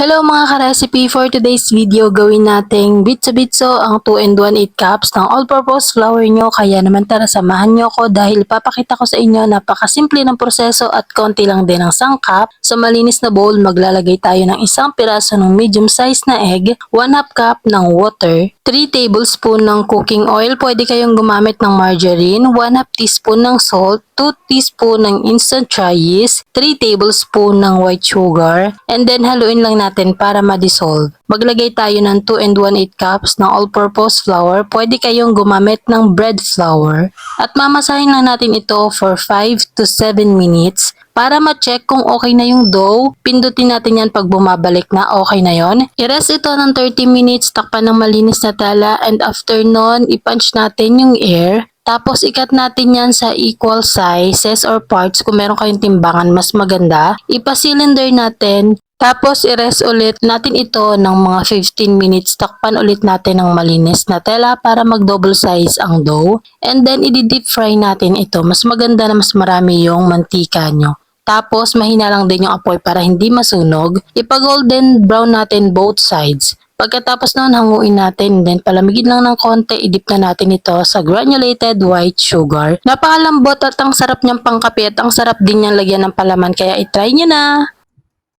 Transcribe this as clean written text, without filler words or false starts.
Hello mga ka-recipe! For today's video, gawin nating bitso-bitso ang 2 and 1/8 cups ng all-purpose flour nyo. Kaya naman tara samahan nyo ko dahil papakita ko sa inyo napakasimple ng proseso at konti lang din ang sangkap. Sa malinis na bowl, maglalagay tayo ng isang piraso ng medium size na egg, 1/2 cup ng water, 3 tablespoon ng cooking oil, pwede kayong gumamit ng margarine, 1/2 teaspoon ng salt, 2 teaspoon ng instant chai yeast, 3 tablespoon ng white sugar, and then haluin lang natin para ma-dissolve. Maglagay tayo ng 2 and 1/8 cups ng all-purpose flour, pwede kayong gumamit ng bread flour, at mamasahin lang natin ito for 5 to 7 minutes. Para ma-check kung okay na yung dough, pindutin natin yan pag bumabalik na okay na yon. I-rest ito ng 30 minutes, takpan ng malinis na tela, and after nun, i-punch natin yung air. Tapos ikat natin yan sa equal sizes or parts. Kung meron kayong timbangan, mas maganda. Ipa-cylinder natin. Tapos i-rest ulit natin ito ng mga 15 minutes. Takpan ulit natin ng malinis na tela para mag-double size ang dough. And then i-deep fry natin ito. Mas maganda na mas marami yung mantika nyo. Tapos mahina lang din yung apoy para hindi masunog. Ipa-golden brown natin both sides. Pagkatapos noon, hanguin natin, then palamigin lang ng konti, idip na natin ito sa granulated white sugar. Napakalambot at ang sarap niyang pangkape at ang sarap din niyang lagyan ng palaman, kaya itry niyo na!